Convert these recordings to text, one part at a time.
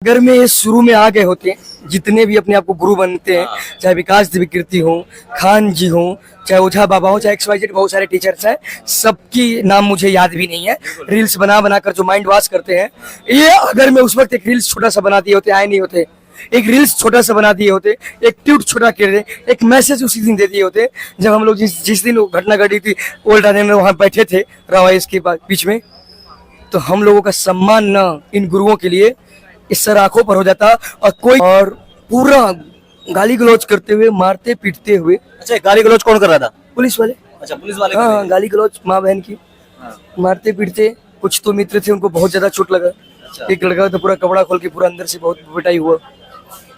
अगर में ये शुरू में आ गए होते, जितने भी अपने आप को गुरु बनते हैं, चाहे विकास विकृति हो, खान जी हो, चाहे ओझा बाबा हो, चाहे XYZ बहुत सारे टीचर्स हैं, सबकी नाम मुझे याद भी नहीं है। रील्स बना बना कर जो माइंड वॉश करते हैं, ये अगर मैं उस वक्त एक रील्स छोटा सा बना दिए होते, आए नहीं होते, एक रील्स छोटा सा बना दिए होते, एक ट्वीट छोटा कर दे, एक मैसेज उसी दिन दे दिए होते, जब हम लोग जिस दिन घटना घटी थी ओल्ड राजेंद्र में वहां बैठे थे रावाइस के बीच में, तो हम लोगों का सम्मान न इन गुरुओं के लिए इस सर आंखों पर हो जाता और पूरा गाली गलौज करते हुए, मारते पीटते हुए। अच्छा, गाली गलौज कौन कर रहा था? पुलिस वाले। अच्छा, पुलिस वाले। हाँ, गाली गलौज माँ बहन की, मारते पीटते। कुछ तो मित्र थे, उनको बहुत ज्यादा चोट लगा। एक लड़का तो पूरा कपड़ा खोल के पूरा अंदर से बहुत पिटाई हुआ,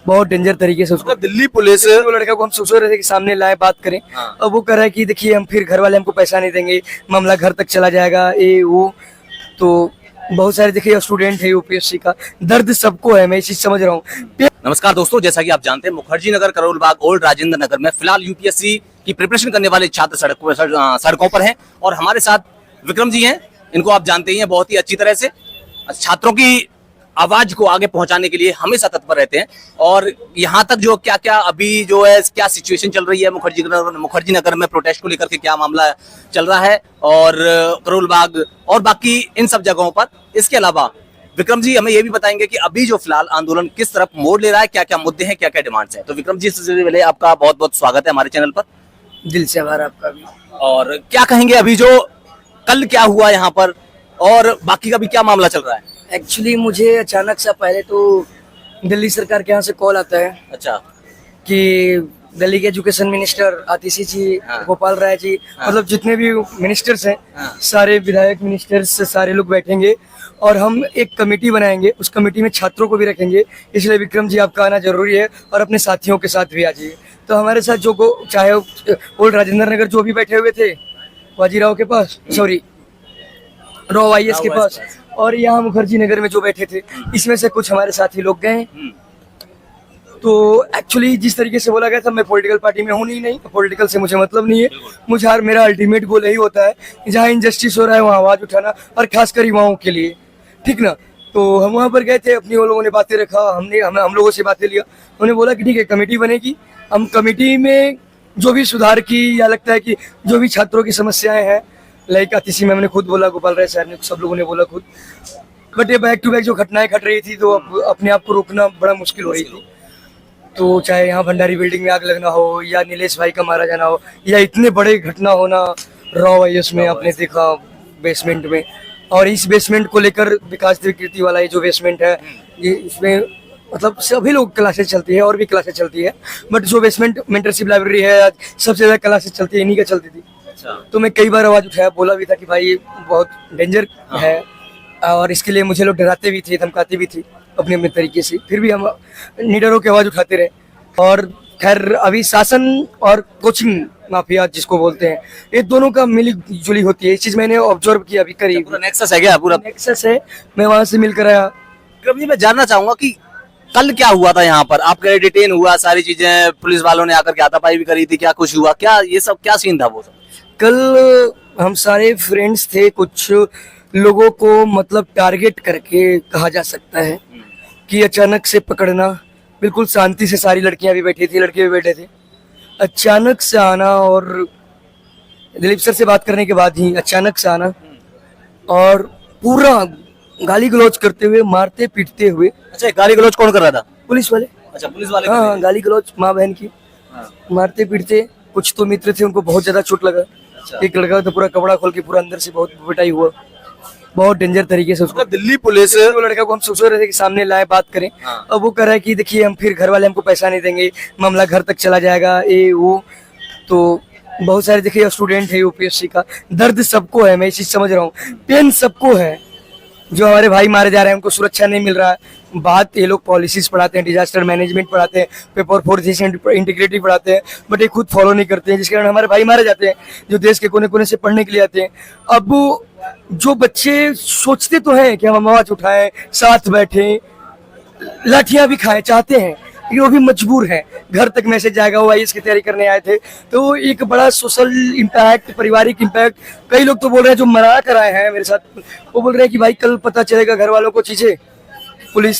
बहुत डेंजर तरीके से उसको। दिल्ली पुलिस वो लड़का को हम सोच रहे थे कि सामने लाए बात करें, अब वो कह रहा है कि देखिए हम फिर घर वाले हमको पैसा नहीं देंगे, मामला घर तक चला जाएगा, ये वो। तो बहुत सारे देखिए स्टूडेंट है यूपीएससी का, दर्द सबको है, मैं ये चीज समझ रहा हूँ। नमस्कार दोस्तों, जैसा कि आप जानते हैं मुखर्जी नगर, करोल बाग, ओल्ड राजेंद्र नगर में फिलहाल यूपीएससी की प्रिपरेशन करने वाले छात्र सड़कों पर हैं और हमारे साथ विक्रम जी हैं। इनको आप जानते ही हैं बहुत ही अच्छी तरह से। छात्रों की आवाज को आगे पहुंचाने के लिए हमेशा तत्पर रहते हैं और यहाँ तक जो क्या क्या अभी जो है क्या सिचुएशन चल रही है मुखर्जी नगर में प्रोटेस्ट को लेकर के क्या मामला चल रहा है और करोल बाग और बाकी इन सब जगहों पर। इसके अलावा विक्रम जी हमें ये भी बताएंगे कि अभी जो फिलहाल आंदोलन किस तरफ मोड़ ले रहा है, क्या क्या मुद्दे हैं, क्या क्या डिमांड्स हैं। तो विक्रम जी, सबसे पहले आपका बहुत बहुत स्वागत है हमारे चैनल पर। दिल से आभार आपका भी। और क्या कहेंगे अभी जो कल क्या हुआ यहाँ पर और बाकी का भी क्या मामला चल रहा है? एक्चुअली मुझे अचानक से पहले तो दिल्ली सरकार के यहाँ से कॉल आता है। अच्छा। कि दिल्ली के एजुकेशन मिनिस्टर आतिशी जी, गोपाल राय जी, मतलब जितने भी मिनिस्टर्स हैं, सारे विधायक मिनिस्टर्स सारे लोग बैठेंगे और हम एक कमेटी बनाएंगे, उस कमेटी में छात्रों को भी रखेंगे, इसलिए विक्रम जी आपका आना जरूरी है और अपने साथियों के साथ भी आ जाइए। तो हमारे साथ जो चाहे ओल्ड राजेंद्र नगर जो भी बैठे हुए थे बाजीराव के पास, सॉरी राव IAS के पास, और यहाँ मुखर्जी नगर में जो बैठे थे, इसमें से कुछ हमारे साथी लोग गए। तो एक्चुअली जिस तरीके से बोला गया था, मैं पॉलिटिकल पार्टी में हूँ नहीं, पॉलिटिकल से मुझे मतलब नहीं है। मुझे मेरा अल्टीमेट गोल यही होता है, जहाँ इंजस्टिस हो रहा है वहाँ आवाज उठाना, और खासकर युवाओं के लिए, ठीक ना। तो हम वहाँ पर गए थे, अपनी वो लोगों ने बातें रखा, हम लोगों से बातें लिया। उन्होंने बोला कि ठीक है कमेटी बनेगी, हम कमेटी में जो भी सुधार की, या लगता है कि जो भी छात्रों की समस्याएं हैं, लाइक आतिशी मैम ने खुद बोला, गोपाल राय सर ने, सब लोगों ने बोला खुद, बट ये बैक टू बैक जो घटनाएं घट रही थी, तो अपने आप को रोकना बड़ा मुश्किल हो रही थी। तो चाहे यहाँ भंडारी बिल्डिंग में आग लगना हो, या नीलेश भाई का मारा जाना हो, या इतने बड़े घटना होना राव IAS में आपने देखा बेसमेंट में, और इस बेसमेंट को लेकर विकास विकृति वाला ये जो बेसमेंट है, ये इसमें मतलब सभी लोग क्लासेस चलती है और भी क्लासेस चलती है, बट जो बेसमेंट मेंटरशिप लाइब्रेरी है सबसे ज्यादा क्लासेस चलती है, इन्हीं का चलती थी। तो मैं कई बार आवाज उठाया, बोला भी था कि भाई ये बहुत डेंजर है, और इसके लिए मुझे लोग डराते भी थे, धमकाते भी थे अपने अपने तरीके से, फिर भी हम निडरों की आवाज उठाते रहे। और खैर अभी शासन और कोचिंग माफिया जिसको बोलते हैं, ये दोनों का मिली जुली होती है, इस चीज मैंने ऑब्जर्व किया अभी करीब। पूरा नेक्सस है क्या? पूरा नेक्सस है, मैं वहां से मिलकर आया। विक्रम जी, मैं जानना चाहूंगा कि कल क्या हुआ था यहाँ पर? आपका डिटेन हुआ, सारी चीजें पुलिस वालों ने आकर के हाथापाई भी करी थी, क्या कुछ हुआ, क्या ये सब क्या सीन था वो सब? कल हम सारे फ्रेंड्स थे, कुछ लोगों को मतलब टारगेट करके कहा जा सकता है कि अचानक से पकड़ना, बिल्कुल शांति से सारी लड़कियां भी बैठी थी, लड़के भी बैठे थे, अचानक से आना, और दिलीप सर से बात करने के बाद ही अचानक से आना और पूरा गाली गलौज करते हुए, मारते पीटते हुए। अच्छा, गाली गलौज कौन कर रहा था? पुलिस वाले। अच्छा, पुलिस वाले। हाँ, गाली गलौज माँ बहन की, मारते पीटते। कुछ तो मित्र थे, उनको बहुत ज्यादा चोट लगा। एक लड़का तो पूरा कपड़ा खोल के पूरा अंदर से बहुत पिटाई हुआ, बहुत डेंजर तरीके से उसको। दिल्ली पुलिस। वो लड़का को हम सोच रहे थे कि सामने लाए बात करें, अब वो कह रहा है कि देखिए हम फिर घर वाले हमको पैसा नहीं देंगे, मामला घर तक चला जाएगा, ये वो। तो बहुत सारे देखिए स्टूडेंट है यूपीएससी का, दर्द सबको है, मैं ये चीज समझ रहा हूँ, पेन सबको है। जो हमारे भाई मारे जा रहे हैं, उनको सुरक्षा नहीं मिल रहा है। बात ये लोग पॉलिसीज पढ़ाते हैं, डिजास्टर मैनेजमेंट पढ़ाते हैं, पेपर फोर्स इंटीग्रिटी पढ़ाते हैं, बट ये खुद फॉलो नहीं करते हैं, जिसके कारण हमारे भाई मारे जाते हैं, जो देश के कोने कोने से पढ़ने के लिए आते हैं। अब जो बच्चे सोचते तो हैं कि हम आवाज उठाएं, साथ बैठें, लाठियां भी खाएं, चाहते हैं, लेकिन वो भी मजबूर हैं। घर तक मैसेज जाएगा, वो IAS की तैयारी करने आए थे, तो एक बड़ा सोशल इम्पैक्ट, पारिवारिक इम्पैक्ट। कई लोग तो बोल रहे हैं, जो मना कर आए हैं मेरे साथ, वो बोल रहे हैं कि भाई कल पता चलेगा घर वालों को चीजें, पुलिस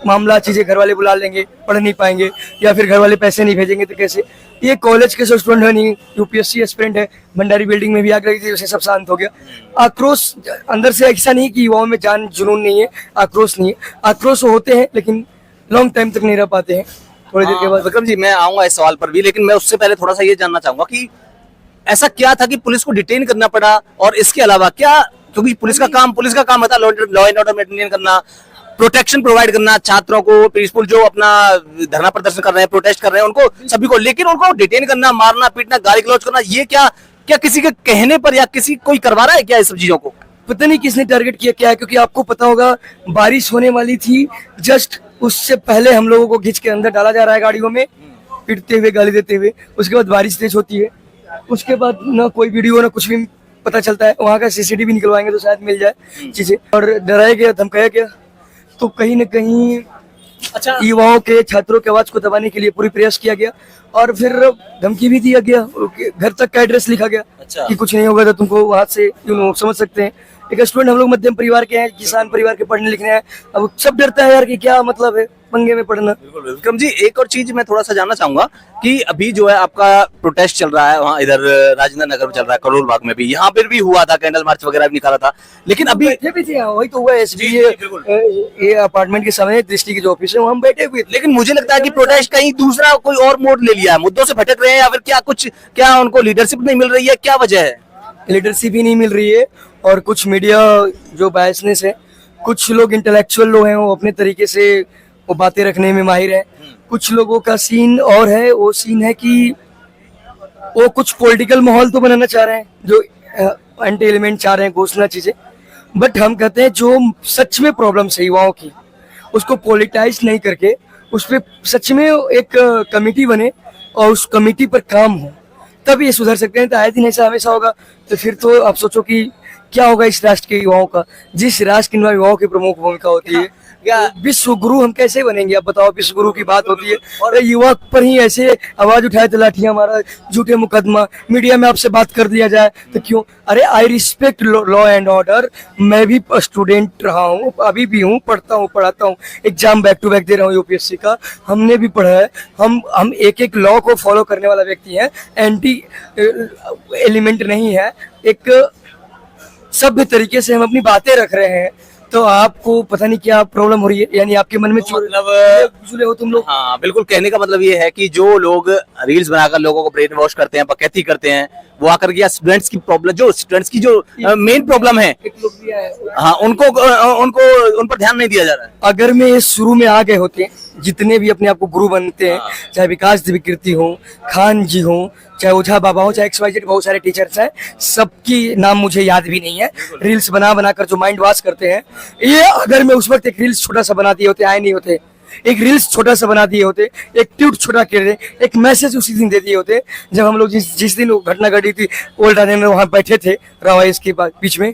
मामला चीजें घर वाले बुला लेंगे, पढ़ नहीं पाएंगे, या फिर घर वाले पैसे नहीं भेजेंगे तो कैसे। ये कॉलेज के स्टूडेंट है नहीं, यूपीएससी एस्पिरेंट है, भंडारी बिल्डिंग में भी आग लगी थी, उसे सब शांत हो गया। आक्रोश अंदर से ऐसा नहीं कि युवाओं में जान जुनून नहीं है, आक्रोश नहीं है, आक्रोश होते हैं लेकिन लॉन्ग टाइम तक नहीं रह पाते हैं, थोड़ी देर के बाद। विक्रम जी, मैं आऊंगा इस सवाल पर भी, लेकिन मैं उससे पहले थोड़ा सा ये जानना चाहूंगा कि ऐसा क्या था कि पुलिस को डिटेन करना पड़ा, और इसके अलावा क्या, क्योंकि पुलिस का काम होता है लॉ एंड ऑर्डर मेंटेन करना, प्रोटेक्शन प्रोवाइड करना छात्रों को, पीसफुल जो अपना धरना प्रदर्शन कर रहे हैं, प्रोटेस्ट कर रहे हैं उनको सभी को, लेकिन उनको डिटेन करना, मारना पीटना, गाली गलौज करना, ये क्या क्या किसी के कहने पर या किसी कोई करवा रहा है क्या इस सब चीजों को? पता नहीं किसने टारगेट किया क्या है, क्योंकि आपको पता होगा बारिश होने वाली थी, जस्ट उससे पहले हम लोगों को खींच के अंदर डाला जा रहा है गाड़ियों में, पीटते हुए, गाली देते हुए। उसके बाद बारिश तेज होती है, उसके बाद ना कोई वीडियो ना कुछ भी पता चलता है। वहाँ का सीसीटीवी निकलवाएंगे तो शायद मिल जाए चीजें। और डराया गया, धमकाया गया, तो कहीं न कहीं अच्छा, युवाओं के, छात्रों के आवाज को दबाने के लिए पूरी प्रयास किया गया, और फिर धमकी भी दिया गया, घर तक का एड्रेस लिखा गया अच्छा। कि कुछ नहीं होगा तो तुमको वहां से समझ सकते हैं। एक स्टूडेंट, हम लोग मध्यम परिवार के हैं, किसान परिवार के, पढ़ने लिखने हैं, अब सब डरता है यार कि क्या मतलब है पंगे में पढ़ना। बिल्कुल विक्रम जी, एक और चीज मैं थोड़ा सा जानना चाहूंगा कि अभी जो है आपका प्रोटेस्ट चल रहा है, वहाँ इधर राजेंद्र नगर में चल रहा है, करोल बाग में भी, यहाँ पर भी हुआ था, कैंडल मार्च वगैरह भी निकाला था, लेकिन अभी बैठे भी थे यहाँ, वही तो हुआ एसबी, बिल्कुल। ये अपार्टमेंट के सामने दृष्टि की जो ऑफिस है, वहाँ हम बैठे हुए थे। लेकिन मुझे लगता है कि प्रोटेस्ट कहीं दूसरा कोई और मोड ले लिया है, मुद्दों से भटक रहे हैं, या फिर क्या उनको लीडरशिप नहीं मिल रही है, क्या वजह है? लीडरशिप ही नहीं मिल रही है, और कुछ मीडिया जो बायसनेस है, कुछ लोग इंटेलेक्चुअल लोग हैं, वो अपने तरीके से वो बातें रखने में माहिर है। कुछ लोगों का सीन और है, वो सीन है कि वो कुछ पॉलिटिकल माहौल तो बनाना चाह रहे हैं, जो एंटी एलिमेंट चाह रहे हैं, घोषणा चीजें, बट हम कहते हैं जो सच में प्रॉब्लम है युवाओं की, उसको पॉलिटाइज नहीं करके उस पर सच में एक कमेटी बने और उस कमेटी पर काम हो, तब ये सुधर सकते हैं। तो आए दिन ऐसा हमेशा होगा तो फिर तो आप सोचो कि क्या होगा इस राष्ट्र के युवाओं का, जिस राष्ट्र के युवाओं की प्रमुख भूमिका होती है। या विश्व गुरु हम कैसे बनेंगे, आप बताओ? विश्व गुरु की बात होती है और युवा पर ही ऐसे आवाज उठाए तो लाठियां मारा, झूठे मुकदमा, मीडिया में आपसे बात कर दिया जाए तो क्यों? अरे I respect law and order, मैं भी स्टूडेंट रहा हूँ, अभी भी हूँ, पढ़ता हूँ, पढ़ाता हूँ, एग्जाम बैक टू बैक दे रहा हूँ यूपीएससी का, हमने भी पढ़ा है। हम एक एक लॉ को फॉलो करने वाला व्यक्ति है, एंटी एलिमेंट नहीं है, एक सभ्य तरीके से हम अपनी बातें रख रहे हैं। तो आपको पता नहीं क्या प्रॉब्लम हो रही है, यानी आपके मन में मतलब हो तुम लोग। हाँ बिल्कुल, कहने का मतलब ये है कि जो लोग रील्स बनाकर लोगों को ब्रेन वॉश करते हैं, बकैती करते हैं, वो आकर के स्टूडेंट्स की प्रॉब्लम, जो स्टूडेंट्स की जो मेन प्रॉब्लम है, हाँ उन पर ध्यान नहीं दिया जा रहा है। अगर मैं ये शुरू में आ गए होते, जितने भी अपने आप को गुरु बनते हैं, चाहे विकास द्विकृति हो, खान जी हो, चाहे ओझा बाबा हो, चाहे XYZ बहुत सारे टीचर्स हैं, सबकी नाम मुझे याद भी नहीं है। रील्स बना कर जो माइंड वॉश करते हैं, ये अगर मैं उस वक्त एक रील्स छोटा सा बना दिए होते, आए नहीं होते, एक रील्स छोटा सा बना दिए होते, एक ट्वीट छोटा कर दे, एक मैसेज उसी दिन दे दिए होते, जब हम लोग जिस दिन घटना घटी थी ओल्ड राजेंद्र में, वहां बैठे थे रावाइस के बीच में,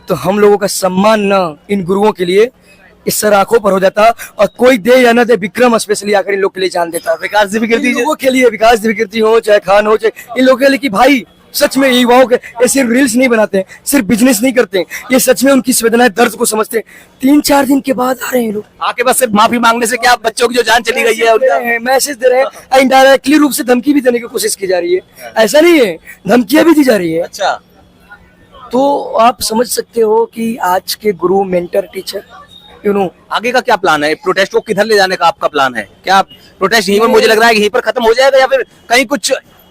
तो हम लोगों का सम्मान न इन गुरुओं के लिए इस सर आंखों पर हो जाता, और कोई दे या ना दे, विक्रम स्पेशली आकर इन लोग के लिए जान देता। विकास द्विकृति लोगों के लिए, विकास द्विकृति हो, चाहे खान हो, चाहे इन लोगों के लिए, कि भाई सच में युवाओं के ये सिर्फ रील्स नहीं बनाते हैं, सिर्फ बिजनेस नहीं करते हैं, ये सच में उनकी संवेदनाएं, दर्द को समझते हैं। 3-4 दिन के बाद आ रहे हैं लोग, आके बस सिर्फ माफी मांगने से क्या बच्चों की जो जान चली गई है, मैसेज दे रहे हैं, इनडायरेक्टली रूप से धमकी भी देने की कोशिश की जा रही है। ऐसा नहीं है, धमकियां भी दी जा रही है। अच्छा, तो आप समझ सकते हो कि आज के गुरु, मेंटर, टीचर, आगे का क्या प्लान है? प्रोटेस्ट को किधर ले जाने का आपका प्लान है? क्या प्रोटेस्ट यहीं पर, मुझे लग रहा है कि यहीं पर खत्म हो जाएगा, या फिर कहीं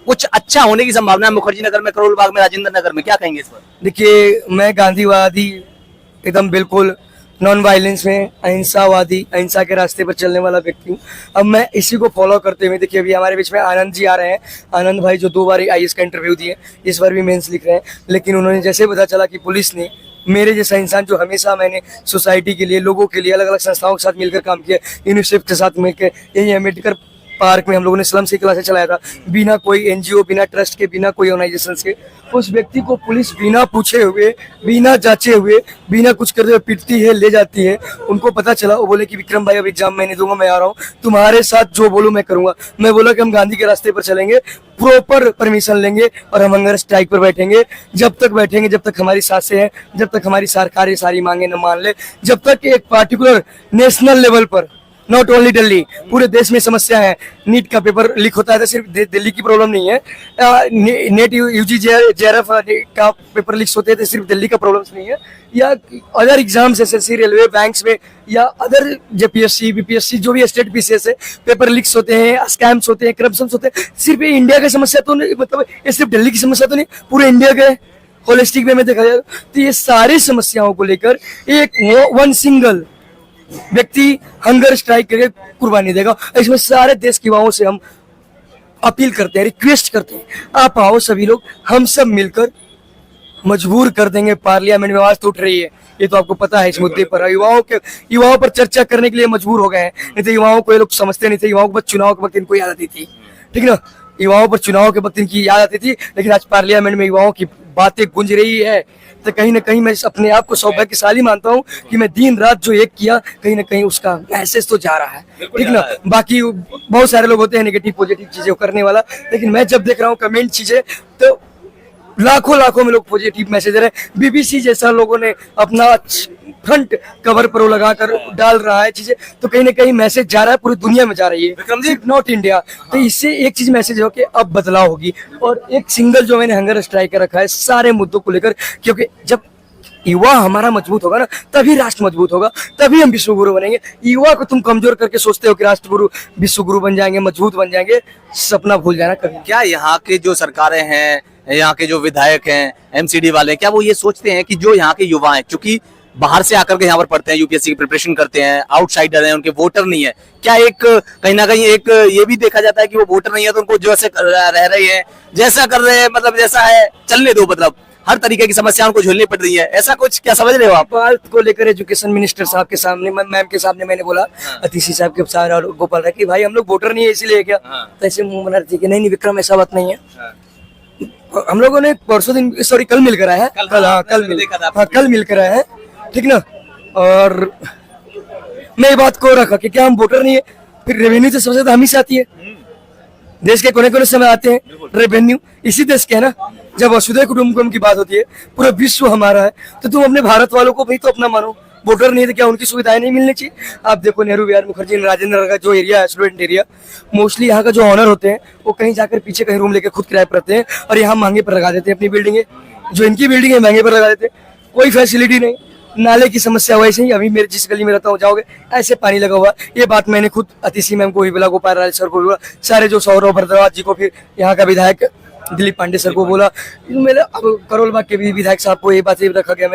कुछ अच्छा होने की संभावना है? मुखर्जी नगर में, करोल बाग में, राजेंद्र नगर में, क्या कहेंगे इस पर? देखिए, मैं गांधीवादी एकदम बिल्कुल नॉन वायलेंस में, अहिंसावादी, अहिंसा के रास्ते पर चलने वाला व्यक्ति हूँ। अब मैं इसी को फॉलो करते हुए, देखिए अभी हमारे बीच में आनंद जी आ रहे हैं, आनंद भाई जो 2 बार IAS का इंटरव्यू दिए, इस बार भी मेंस लिख रहे हैं, लेकिन उन्होंने जैसे पता चला कि पुलिस ने, मेरे जैसा इंसान जो हमेशा मैंने सोसाइटी के लिए, लोगों के लिए अलग अलग संस्थाओं के साथ मिलकर काम किया, यूनिसेफ के साथ मिलकर, यही अम्बेडकर पार्क में हम लोगों ने स्लम से क्लासेस चलाया था, बिना कोई एनजीओ, बिना ट्रस्ट के, बिना कोई ऑर्गेनाइजेशन के। उस व्यक्ति को पुलिस बिना पूछे हुए, बिना जांचे हुए, बिना कुछ करते हुए पीटती है, ले जाती है। उनको पता चला, वो बोले कि विक्रम भाई अब एग्जाम मैं नहीं दूंगा, मैं आ रहा हूँ, तुम्हारे साथ जो बोलूं मैं करूंगा। मैं बोला कि हम गांधी के रास्ते पर चलेंगे, प्रॉपर परमिशन लेंगे और हम हंगर स्ट्राइक पर बैठेंगे। जब तक बैठेंगे, जब तक हमारी सांसें हैं, जब तक हमारी सरकार ये सारी मांगे न मान ले, जब तक एक पार्टिकुलर नेशनल लेवल पर, नॉट ओनली दिल्ली, पूरे देश में समस्या है। नीट का पेपर लीक होता है तो सिर्फ दिल्ली की प्रॉब्लम नहीं है, नेट यूजी जेआरएफ का पेपर लीक होते हैं तो सिर्फ दिल्ली का प्रॉब्लम नहीं है, या other exams, SSC, railway, banks में, या अदर जेपीएससी, बीपीएससी, जो भी स्टेट पीसीएस है, पेपर लीक्स होते हैं, स्कैम्स होते हैं, करप्शन होते हैं। सिर्फ ये इंडिया की समस्या तो नहीं, मतलब ये सिर्फ दिल्ली की समस्या तो नहीं, पूरे इंडिया के होलिस्टिक वे में देखा जाए तो ये सारी समस्याओं को लेकर एक वन सिंगल व्यक्ति हंगर स्ट्राइक करके कुर्बानी देगा। इसमें सारे देश के युवाओं से हम अपील करते हैं, रिक्वेस्ट करते हैं, आप आओ सभी लोग, हम सब मिलकर मजबूर कर देंगे। पार्लियामेंट में आवाज तो उठ रही है, ये तो आपको पता है, इस मुद्दे पर युवाओं पर चर्चा करने के लिए मजबूर हो गए हैं। नहीं तो युवाओं को ये लोग समझते नहीं थे, युवाओं को बस चुनाव के वक्त इनको याद आती थी, ठीक ना, युवाओं पर चुनाव के वक्त इनकी याद आती थी। लेकिन आज पार्लियामेंट में युवाओं की बातें गूंज रही है, तो कहीं ना कहीं मैं अपने आप को सौभाग्यशाली मानता हूँ कि मैं दिन रात जो एक किया, कहीं ना कहीं उसका मैसेज तो जा रहा है, ठीक ना। बाकी बहुत सारे लोग होते हैं नेगेटिव पॉजिटिव चीजें करने वाला, लेकिन मैं जब देख रहा हूँ कमेंट चीजें, तो लाखों में लोग पॉजिटिव मैसेज दे रहे हैं। बीबीसी जैसा लोगों ने अपना फ्रंट कवर पर लगाकर डाल रहा है चीजें, तो कहीं ना कहीं मैसेज जा रहा है, पूरी दुनिया में जा रही है, विक्रम जी, नॉट इंडिया। तो इससे एक चीज मैसेज हो कि अब बदलाव होगी। और एक सिंगल जो मैंने हंगर स्ट्राइक रखा है सारे मुद्दों को लेकर, क्योंकि जब युवा हमारा मजबूत होगा ना, तभी राष्ट्र मजबूत होगा, तभी हम विश्वगुरु बनेंगे। युवा को तुम कमजोर करके सोचते हो कि राष्ट्रगुरु, विश्वगुरु बन जाएंगे, मजबूत बन जाएंगे, सपना भूल जाना कभी। क्या यहाँ के जो सरकारें हैं, यहाँ के जो विधायक हैं, एमसीडी वाले, क्या वो ये सोचते हैं कि जो यहाँ के युवा हैं, क्योंकि बाहर से आकर के यहाँ पर पढ़ते हैं, यूपीएससी की प्रिपरेशन करते हैं, आउटसाइडर हैं, उनके वोटर नहीं है, क्या एक कहीं ना कहीं एक ये भी देखा जाता है कि वो वोटर नहीं है तो उनको जैसे रह रहे हैं, जैसा कर रहे हैं, मतलब जैसा है चलने दो, मतलब हर तरीके की समस्या उनको झेलनी पड़ रही है, ऐसा कुछ क्या समझ रहे हो आप? बात को लेकर एजुकेशन मिनिस्टर साहब के सामने, मैम के सामने मैंने बोला, अतिशी साहब के सामने और गोपाल राय कि भाई हम लोग वोटर नहीं है इसीलिए क्या, तो ऐसे मुंह बना रही थी कि नहीं विक्रम ऐसा बात नहीं है। हम लोगों ने परसों दिन, सॉरी कल मिलकर आए हैं, कल मिलकर आए हैं, ठीक ना। और मैं ये बात को रखा कि क्या हम वोटर नहीं है, फिर रेवेन्यू तो सबसे ज्यादा हम ही से आती है, देश के कोने कोने से आते हैं रेवेन्यू, इसी देश के है ना। जब वसुधैव कुटुंबकम की बात होती है, पूरा विश्व हमारा है, तो तुम अपने भारत वालों को भी तो अपना मानो। वोटर नहीं है तो क्या उनकी सुविधाएं नहीं मिलनी चाहिए? आप देखो नेहरू विहार, मुखर्जी, राजेंद्र नगर का जो एरिया है, स्टूडेंट एरिया, मोस्टली यहाँ का जो ऑनर होते हैं वो कहीं जाकर पीछे कहीं रूम लेकर खुद किराए पर रहते हैं और यहाँ महंगे पर लगा देते हैं अपनी बिल्डिंगे। जो इनकी बिल्डिंग है महंगे पर लगा देते हैं, कोई फैसिलिटी नहीं। नाले की समस्या वैसे ही, अभी मेरे जिस गली में रहता हूँ जाओगे ऐसे पानी लगा हुआ। ये बात मैंने खुद अतिशी मैम को भी बोला, गोपाल राय सर को भी बोला, सारे जो सौरभ भरद्वाज जी को, फिर यहाँ का विधायक दिलीप पांडे सर को बोला, मेरे करोल बाग के भी विधायक साहब को ये बात रखा गया।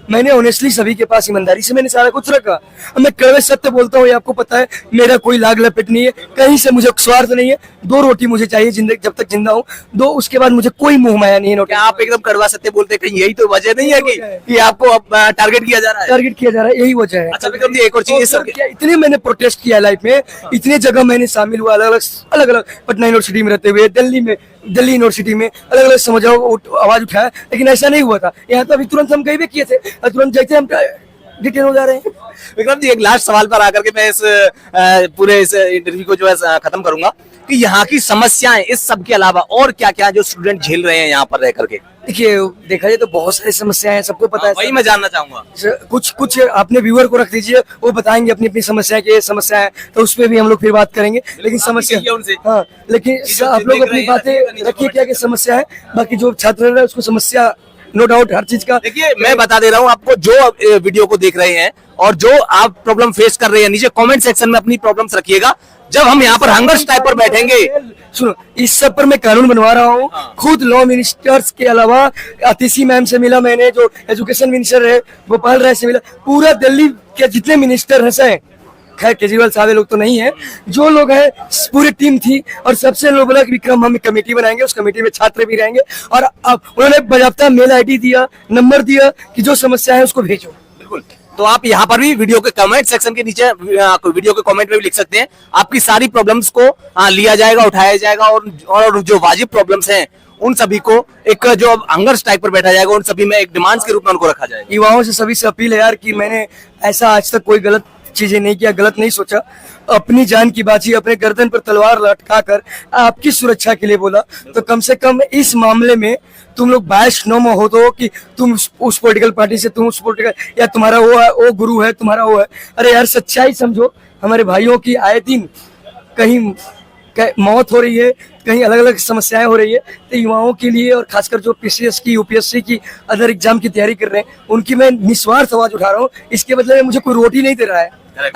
मैंने ऑनेस्टली सभी के पास ईमानदारी से मैंने सारा कुछ रखा। मैं कड़वे सत्य बोलता हूँ, ये आपको पता है, मेरा कोई लाग लपेट नहीं है, कहीं से मुझे स्वार्थ नहीं है। 2 रोटी मुझे चाहिए जिंदगी, जब तक जिंदा हूँ 2, उसके बाद मुझे कोई मुंह माया नहीं है। क्या आप एकदम कड़वा सत्य बोलते हैं, कहीं यही तो वजह नहीं है कि आपको अब टारगेट किया जा रहा है? टारगेट किया जा रहा है, यही वजह है। अच्छा विक्रम जी, एक और चीज, इतने मैंने प्रोटेस्ट किया लाइफ में, इतने जगह मैंने शामिल हुआ, अलग अलग पटना यूनिवर्सिटी में रहते हुए, दिल्ली यूनिवर्सिटी में अलग अलग समझाओ आवाज उठाया, लेकिन ऐसा नहीं हुआ था। यहाँ तो अभी तुरंत हम कहीं भी किए थे, तुरंत जैसे हम डिटेन हो जा रहे हैं। विक्रम जी, एक लास्ट सवाल पर आकर के मैं इस पूरे इस इंटरव्यू को जो है खत्म करूंगा कि यहाँ की समस्याएं, इस सब के अलावा और क्या क्या जो स्टूडेंट झेल रहे हैं यहाँ पर रह करके? देखिए, देखा जाए तो बहुत सारी समस्याएं हैं, सबको पता है। वही मैं जानना चाहूंगा। कुछ अपने व्यूअर को रख दीजिए, वो बताएंगे अपनी अपनी समस्या की समस्या है, तो उस पर भी हम लोग फिर बात करेंगे। लेकिन समस्या, हाँ, लेकिन आप लोग अपनी बातें रखिए क्या क्या समस्या है। बाकी जो छात्र रह रहा है उसको समस्या, नो डाउट, हर चीज का। देखिए, मैं बता दे रहा हूँ आपको, जो वीडियो को देख रहे हैं और जो आप प्रॉब्लम फेस कर रहे हैं, नीचे कमेंट सेक्शन में अपनी प्रॉब्लम्स रखिएगा। जब हम यहाँ पर हंगर स्ट्राइक पर बैठेंगे, सुनो, इस सब पर मैं कानून बनवा रहा हूँ। खुद लॉ मिनिस्टर्स के अलावा अतिशी मैम से मिला मैंने, जो एजुकेशन मिनिस्टर है गोपाल राय से मिला, पूरा दिल्ली के जितने मिनिस्टर हैं, खैर केजरीवाल साहब लोग तो नहीं है, जो लोग हैं पूरी टीम थी, और सबसे लोग बोला कि विक्रम हम कमेटी बनाएंगे, उस कमेटी में छात्र भी रहेंगे, और अब उन्होंने बाकायदा मेल आईडी दिया, नंबर दिया कि जो समस्या है उसको भेजो। बिल्कुल। तो आप यहाँ पर भी वीडियो के कमेंट सेक्शन के नीचे वीडियो के कमेंट में भी लिख सकते हैं, आपकी सारी प्रॉब्लम्स को लिया जाएगा, उठाया जाएगा, और जो वाजिब प्रॉब्लम्स हैं उन सभी को एक जो अब हंगर स्ट्राइक पर बैठा जाएगा, उन सभी में एक डिमांड्स के रूप में उनको रखा जाएगा। युवाओं से सभी से अपील है यार कि मैंने ऐसा आज तक कोई गलत चीजें नहीं किया, गलत नहीं सोचा, अपनी जान की बाजी अपने गर्दन पर तलवार लटका कर आपकी सुरक्षा के लिए बोला। तो कम से कम इस मामले में तुम लोग बायस न हो तो कि तुम उस पॉलिटिकल पार्टी से, तुम उस पॉलिटिकल, या तुम्हारा वो है, वो गुरु है, तुम्हारा वो है। अरे यार सच्चाई समझो, हमारे भाइयों की आए दिन कहीं मौत हो रही है, कहीं अलग अलग समस्याएं हो रही है। तो युवाओं के लिए, और खासकर जो पीसीएस की, यूपीएससी की, अदर एग्जाम की तैयारी कर रहे हैं, उनकी मैं निस्वार्थ आवाज उठा रहा हूँ। इसके बदले में मुझे कोई रोटी नहीं दे रहा है,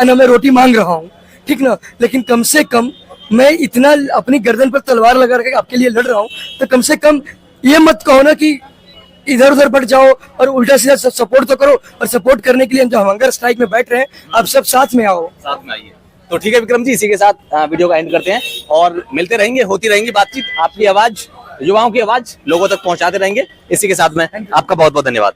ना मैं रोटी मांग रहा हूँ, ठीक ना, लेकिन कम से कम मैं इतना अपनी गर्दन पर तलवार लगा के आपके लिए लड़ रहा हूँ, तो कम से कम ये मत कहो ना कि इधर उधर बढ़ जाओ और उल्टा सीधा सपोर्ट तो करो। और सपोर्ट करने के लिए जो हम हंगर स्ट्राइक में बैठ रहे हैं, आप सब साथ में आओ, साथ में आइए। तो ठीक है विक्रम जी, इसी के साथ वीडियो का एंड करते हैं और मिलते रहेंगे, होती रहेंगी बातचीत, आपकी आवाज, युवाओं की आवाज लोगों तक पहुंचाते रहेंगे। इसी के साथ में आपका बहुत बहुत धन्यवाद।